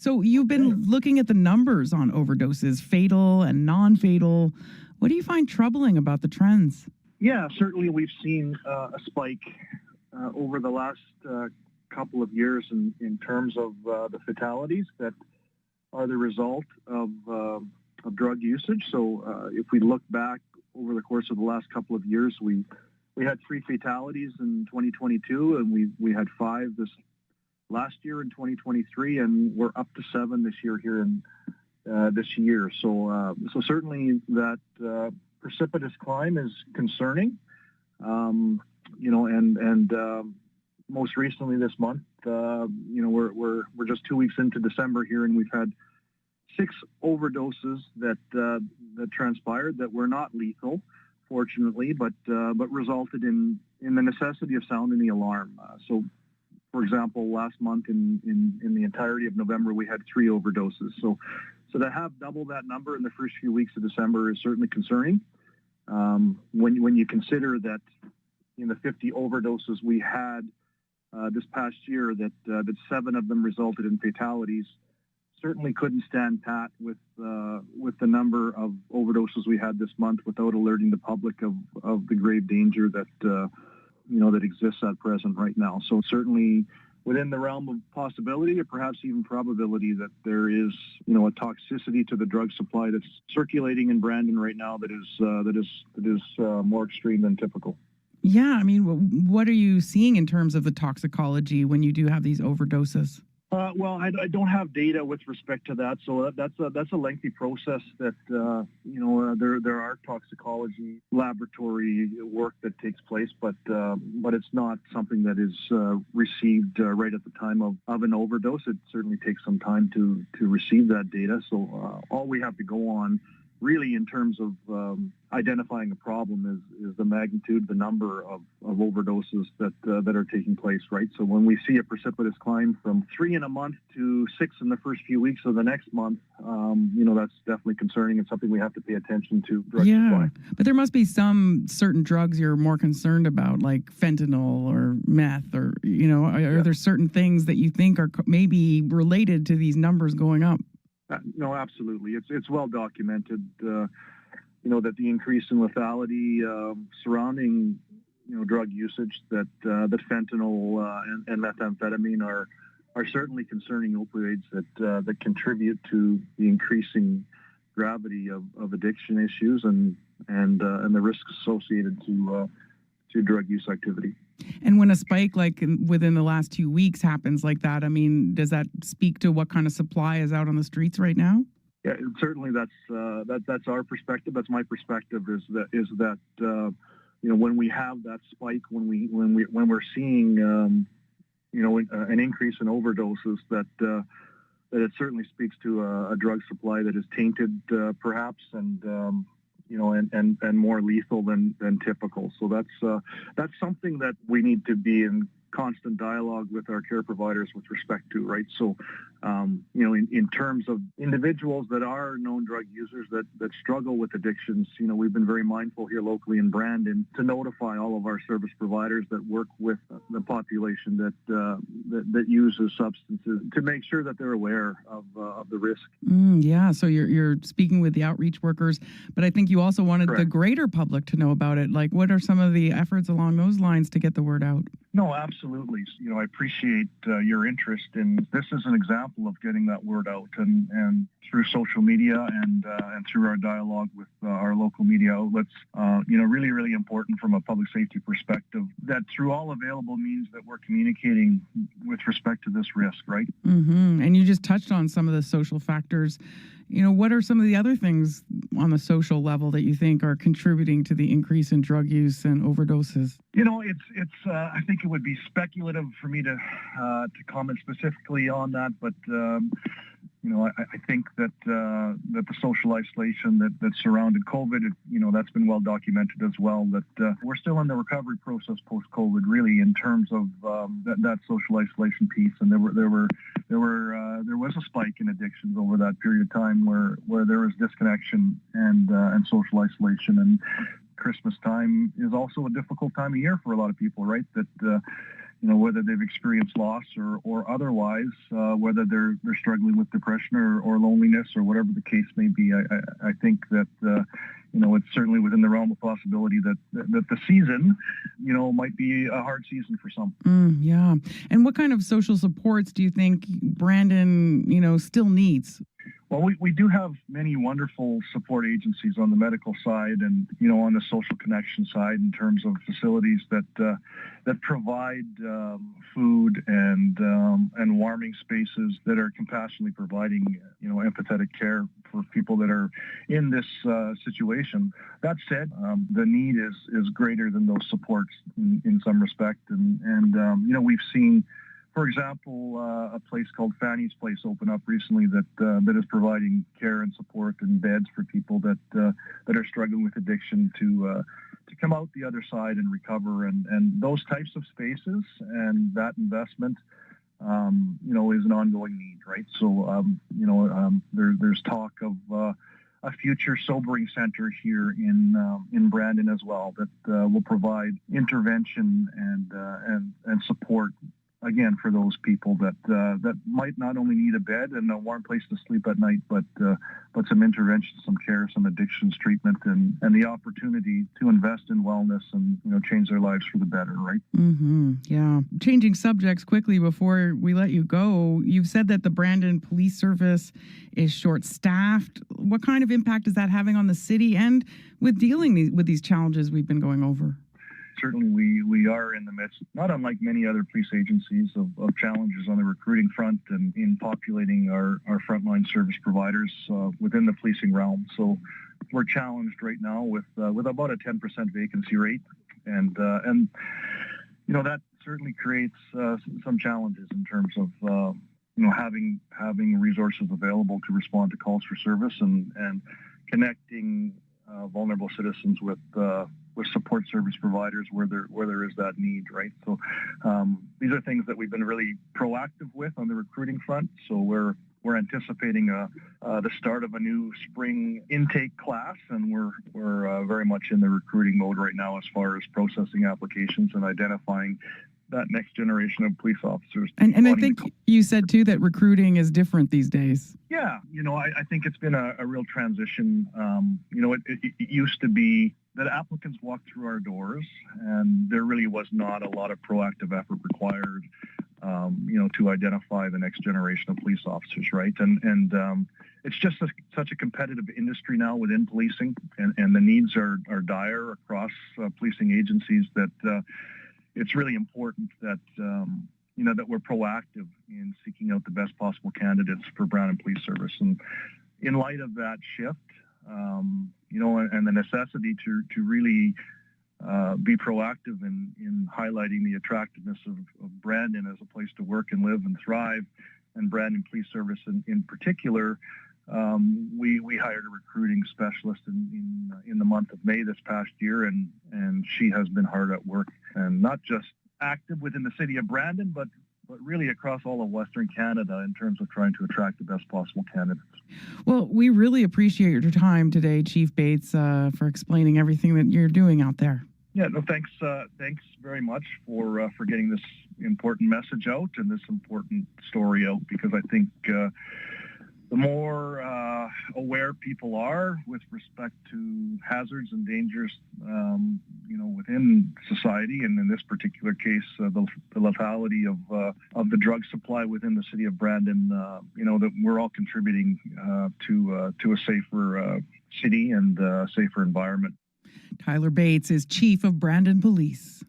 So you've been looking at the numbers on overdoses, fatal and non-fatal. What do you find troubling about the trends? Yeah, certainly we've seen a spike over the last couple of years in terms of the fatalities that are the result of drug usage. So if we look back over the course of the last couple of years, we had 3 fatalities in 2022, and we had 5 this last year in 2023, and we're up to 7 this year here in this year. So certainly that precipitous climb is concerning. Most recently this month, we're just 2 weeks into December here, and we've had 6 overdoses that transpired that were not lethal, fortunately, but resulted in the necessity of sounding the alarm. So, for example, last month in the entirety of November, we had 3 overdoses. So to have double that number in the first few weeks of December is certainly concerning. When you consider that in the 50 overdoses we had this past year, that 7 of them resulted in fatalities, certainly couldn't stand pat with the number of overdoses we had this month without alerting the public of the grave danger that that exists at present right now. So certainly within the realm of possibility, or perhaps even probability, that there is a toxicity to the drug supply that's circulating in Brandon right now that is more extreme than typical. Yeah, I mean, what are you seeing in terms of the toxicology when you do have these overdoses? Well, I don't have data with respect to that, so that's a lengthy process. That there are toxicology laboratory work that takes place, but it's not something that is received right at the time of an overdose. It certainly takes some time to receive that data. So all we have to go on, really, in terms of identifying a problem is the magnitude, the number of overdoses that are taking place, right? So when we see a precipitous climb from 3 in a month to 6 in the first few weeks of the next month, that's definitely concerning and something we have to pay attention to. Drug supply. But there must be some certain drugs you're more concerned about, like fentanyl or meth, or are there certain things that you think are maybe related to these numbers going up? No, absolutely. It's well documented, that the increase in lethality surrounding, drug usage, that fentanyl and methamphetamine are certainly concerning opioids that contribute to the increasing gravity of addiction issues and the risks associated to drug use activity. And when a spike like within the last 2 weeks happens like that, I mean, does that speak to what kind of supply is out on the streets right now? Yeah, certainly that's our perspective. That's my perspective. Is that when we have that spike, when we're seeing an increase in overdoses, that it certainly speaks to a drug supply that is tainted, perhaps, and more lethal than typical. So that's something that we need to be in constant dialogue with our care providers with respect to, right? So, in terms of individuals that are known drug users that struggle with addictions, we've been very mindful here locally in Brandon to notify all of our service providers that work with the population that uses substances, to make sure that they're aware of the risk. Yeah, so you're speaking with the outreach workers, but I think you also wanted the greater public to know about it. Like, what are some of the efforts along those lines to get the word out? No, absolutely. I appreciate your interest in this. Is an example of getting that word out, and through social media and through our dialogue with our local media outlets. Really, really important from a public safety perspective, that through all available means that we're communicating with respect to this risk, right? Mm-hmm. And you just touched on some of the social factors. What are some of the other things on the social level that you think are contributing to the increase in drug use and overdoses? It's. I think it would be speculative for me to comment specifically on that, but I think that the social isolation that surrounded COVID, that's been well documented as well. That we're still in the recovery process post-COVID, really, in terms of that social isolation piece. And there was a spike in addictions over that period of time where there was disconnection and social isolation. And Christmas time is also a difficult time of year for a lot of people, right? That whether they've experienced loss or otherwise, whether they're struggling with depression or loneliness or whatever the case may be. I think that it's certainly within the realm of possibility that the season, might be a hard season for some. Yeah. And what kind of social supports do you think Brandon, still needs? Well, we do have many wonderful support agencies on the medical side and, on the social connection side in terms of facilities that provide food and warming spaces that are compassionately providing, empathetic care for people that are in this situation. That said, the need is greater than those supports in some respect. And we've seen, for example, a place called Fanny's Place open up recently that is providing care and support and beds for people that are struggling with addiction to come out the other side and recover. And those types of spaces and that investment, is an ongoing need, right? So, there's talk of a future sobering center here in Brandon as well that will provide intervention and support, again, for those people that might not only need a bed and a warm place to sleep at night, but some intervention, some care, some addictions treatment, and the opportunity to invest in wellness and change their lives for the better, right? Mm-hmm. Yeah. Changing subjects quickly before we let you go, you've said that the Brandon Police Service is short-staffed. What kind of impact is that having on the city and with dealing with these challenges we've been going over? Certainly, we are in the midst, not unlike many other police agencies, of challenges on the recruiting front and in populating our frontline service providers within the policing realm. So we're challenged right now with about a 10% vacancy rate, and that certainly creates some challenges in terms of having resources available to respond to calls for service and connecting vulnerable citizens with support service providers where there is that need, right? So these are things that we've been really proactive with on the recruiting front. So we're anticipating the start of a new spring intake class, and we're very much in the recruiting mode right now as far as processing applications and identifying that next generation of police officers. And I think you said too that recruiting is different these days. Yeah, I think it's been a real transition. It used to be that applicants walked through our doors, and there really was not a lot of proactive effort required, to identify the next generation of police officers, right? And it's just such a competitive industry now within policing, and the needs are dire across policing agencies that it's really important that that we're proactive in seeking out the best possible candidates for Brandon Police Service. And in light of that shift, and the necessity to really be proactive in highlighting the attractiveness of Brandon as a place to work and live and thrive, and Brandon Police Service in particular, we hired a recruiting specialist in the month of May this past year, and she has been hard at work, and not just active within the city of Brandon, but really across all of Western Canada in terms of trying to attract the best possible candidates. Well, we really appreciate your time today, Chief Bates, for explaining everything that you're doing out there. Yeah, no, thanks very much for getting this important message out and this important story out, because I think the more aware people are with respect to hazards and dangers, within society, and in this particular case, the lethality of the drug supply within the city of Brandon, that we're all contributing to a safer city and a safer environment. Tyler Bates is Chief of Brandon Police.